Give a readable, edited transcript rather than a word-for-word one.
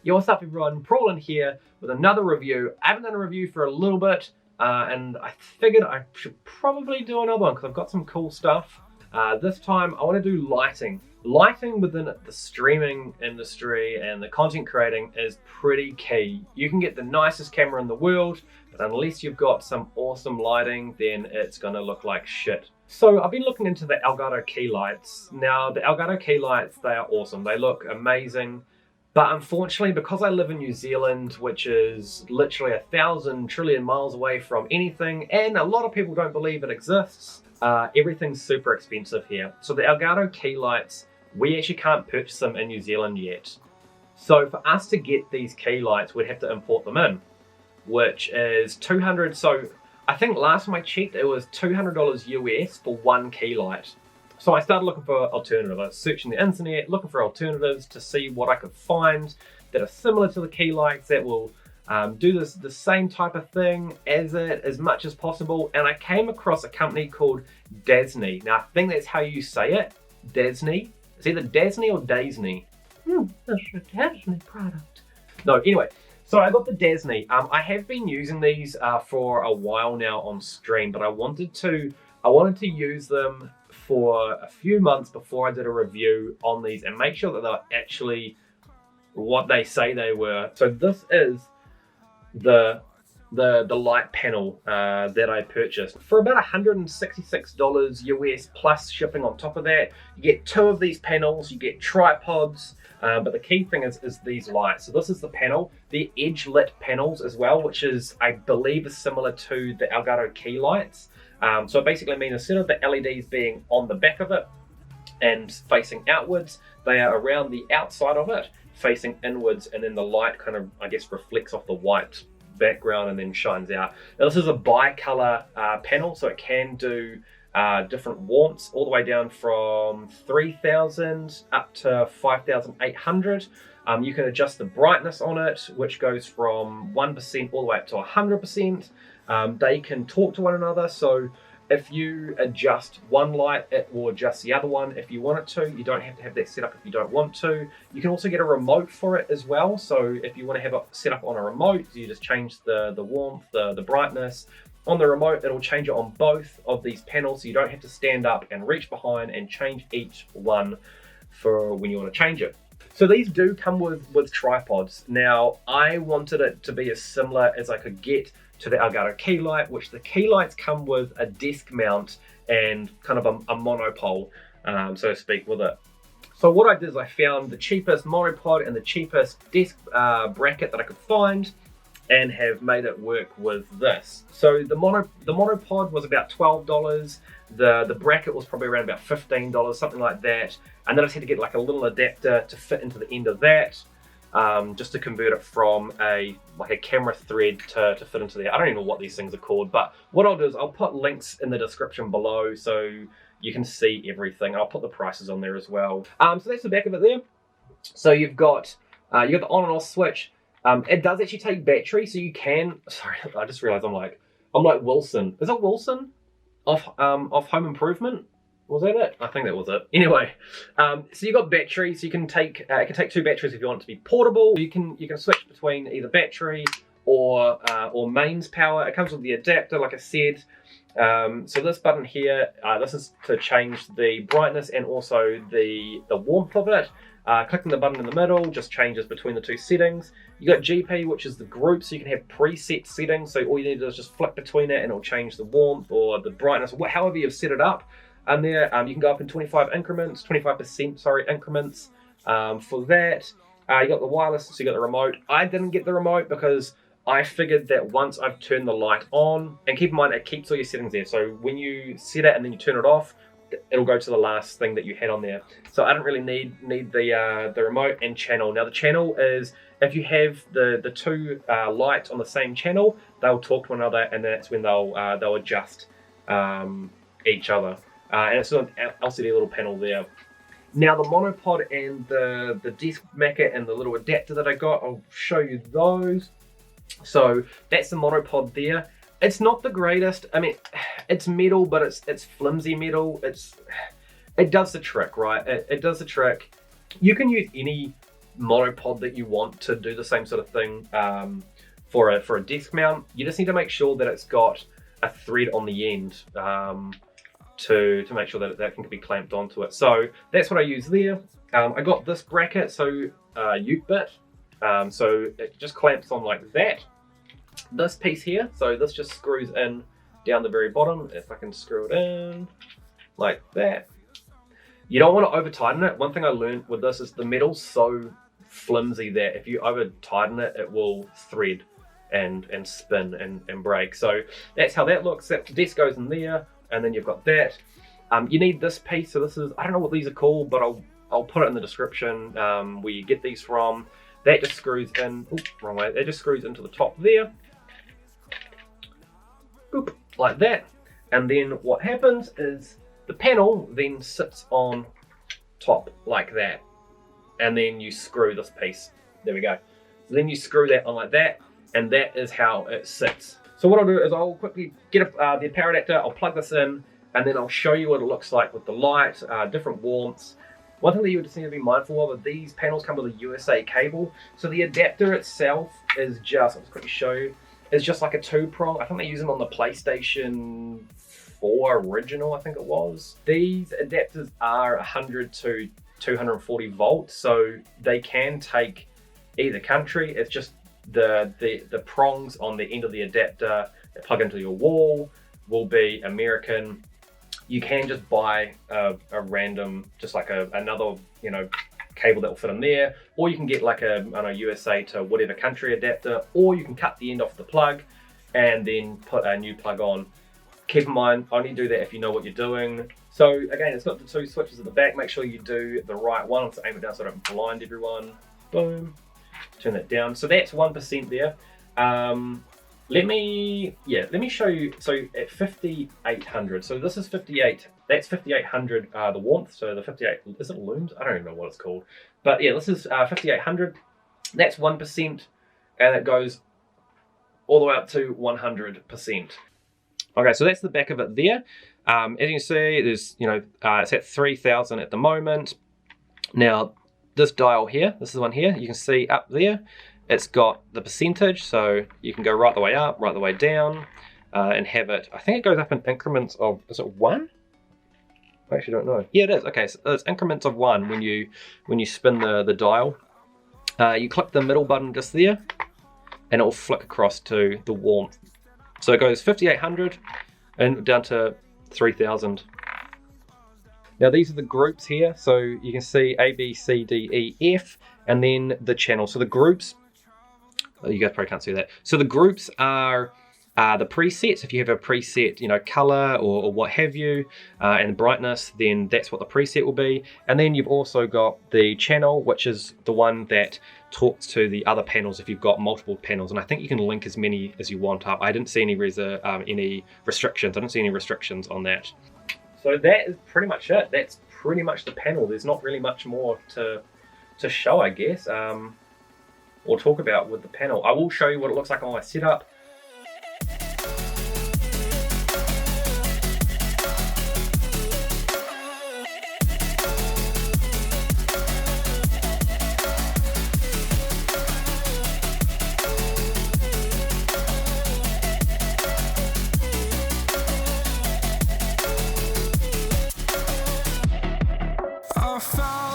Yo, what's up everyone? Prawlin here with another review. I haven't done a review for a little bit, and I figured I should probably do another one because I've got some cool stuff. This time I want to do lighting. Lighting within the streaming industry and the content creating is pretty key. You can get the nicest camera in the world, but unless you've got some awesome lighting, then it's gonna look like shit. So I've been looking into the Elgato Keylights. Now the Elgato Keylights, they are awesome. They look amazing. But unfortunately, because I live in New Zealand, which is literally 1,000 trillion miles away from anything, and a lot of people don't believe it exists, everything's super expensive here. So the Elgato Keylights, we actually can't purchase them in New Zealand yet. So for us to get these Keylights, we'd have to import them in, which is 200. So I think last time I checked, it was $200 US for one Keylight. So I started looking for alternatives. I was searching the internet, looking for alternatives to see what I could find that are similar to the Keylights, that will do the same type of thing as it as much as possible. And I came across a company called Dazzne. Now I think that's how you say it, Dazzne. It's either Dazzne or Dazzne. That's a Dazzne product. No, anyway. So I got the Dazzne. I have been using these for a while now on stream, but I wanted to use them for a few months before I did a review on these and make sure that they're actually what they say they were. So this is the light panel that I purchased for about $166 US plus shipping on top of that. You get two of these panels, you get tripods, but the key thing is these lights. So this is the panel, the edge lit panels as well, which is, I believe, is similar to the Elgato Keylights. So it basically means instead of the LEDs being on the back of it and facing outwards, they are around the outside of it, facing inwards, and then the light kind of, I guess, reflects off the white background and then shines out. Now this is a bi-color panel, so it can do different warmths all the way down from 3,000 up to 5,800. You can adjust the brightness on it, which goes from 1% all the way up to 100%. They can talk to one another, so if you adjust one light, it will adjust the other one if you want it to. You don't have to have that set up if you don't want to. You can also get a remote for it as well, so if you want to have it set up on a remote, you just change the warmth, the brightness. On the remote, it'll change it on both of these panels, so you don't have to stand up and reach behind and change each one for when you want to change it. So these do come with tripods. Now, I wanted it to be as similar as I could get to the Elgato Keylight, which the Keylights come with a desk mount and kind of a monopole, so to speak, with it. So what I did is I found the cheapest monopod and the cheapest desk bracket that I could find, and have made it work with this. So the monopod was about $12. The bracket was probably around about $15, something like that. And then I just had to get like a little adapter to fit into the end of that, just to convert it from a camera thread to fit into there. I don't even know what these things are called, but what I'll do is I'll put links in the description below so you can see everything. I'll put the prices on there as well. So that's the back of it there. So you've got the on and off switch. It does actually take battery, so you can. Sorry, I just realized I'm like Wilson. Is it Wilson off Home Improvement? Was that it? I think that was it. Anyway, so you got battery, so you can take it can take two batteries if you want it to be portable. You can switch between either battery or mains power. It comes with the adapter, like I said. So this button here, this is to change the brightness and also the warmth of it. Clicking the button in the middle just changes between the two settings. You got GP, which is the group, so you can have preset settings. So all you need to do is just flick between it and it'll change the warmth or the brightness, however you've set it up. And there, you can go up in 25% increments for that. You got the wireless, so you got the remote. I didn't get the remote because I figured that once I've turned the light on, and keep in mind it keeps all your settings there. So when you set it and then you turn it off, it'll go to the last thing that you had on there. So I don't really need the remote and channel. Now the channel is, if you have the two lights on the same channel, they'll talk to one another, and that's when they'll adjust each other. And it's an LCD little panel there. Now the monopod and the desk bracket and the little adapter that I got, I'll show you those. So that's the monopod there. It's not the greatest. I mean, it's metal, but it's flimsy metal. It does the trick, right? It does the trick. You can use any monopod that you want to do the same sort of thing for a desk mount, you just need to make sure that it's got a thread on the end to make sure that that can be clamped onto it. So that's what I use there. I got this bracket, so Ute bit, so it just clamps on like that. This piece here, so this just screws in down the very bottom. If I can screw it in like that. You don't want to over tighten it. One thing I learned with this is the metal's so flimsy that if you over tighten it, it will thread and spin and break. So that's how that looks. That desk goes in there, and then you've got that. You need this piece. So this is, I don't know what these are called, but I'll put it in the description where you get these from. That just screws in, wrong way. That just screws into the top there. Boop, like that. And then what happens is the panel then sits on top like that. And then you screw this piece. There we go. So then you screw that on like that, and that is how it sits. So what I'll do is I'll quickly get the power adapter, I'll plug this in, and then I'll show you what it looks like with the light, different warmths. One thing that you just need to be mindful of, these panels come with a USA cable. So the adapter itself is just, I'll just quickly show you, is just like a 2-prong. I think they use them on the PlayStation 4 original, I think it was. These adapters are 100 to 240 volts, so they can take either country. It's just the prongs on the end of the adapter that plug into your wall will be American. You can just buy a random, just like another, you know, cable that will fit in there, or you can get like a, I don't know, USA to whatever country adapter, or you can cut the end off the plug and then put a new plug on. Keep in mind, only do that if you know what you're doing. So again, it's got the 2 switches at the back. Make sure you do the right one. Let's aim it down so I don't blind everyone. Boom. Turn that down. So that's 1% there. Let me show you. So at 5800, so this is 58. That's 5800. The warmth. So the 58, is it looms? I don't even know what it's called. But yeah, this is 5800. That's 1%, and it goes all the way up to 100%. Okay, so that's the back of it there. As you can see, there's, you know, it's at 3000 at the moment. Now, this dial here, this is the one here, you can see up there, it's got the percentage, so you can go right the way up, right the way down, and have it, I think it goes up in increments of, is it 1? I actually don't know. Yeah, it is. Okay, so it's increments of 1 when you spin the dial. You click the middle button just there, and it will flick across to the warmth. So it goes 5800 and down to 3000. Now these are the groups here, so you can see A, B, C, D, E, F, and then the channel. So the groups, you guys probably can't see that. So the groups are the presets. If you have a preset, you know, color or what have you, and brightness, then that's what the preset will be. And then you've also got the channel, which is the one that talks to the other panels if you've got multiple panels. And I think you can link as many as you want up. I didn't see any restrictions. I don't see any restrictions on that. So that is pretty much it. That's pretty much the panel. There's not really much more to show, I guess, or talk about with the panel. I will show you what it looks like on my setup. I found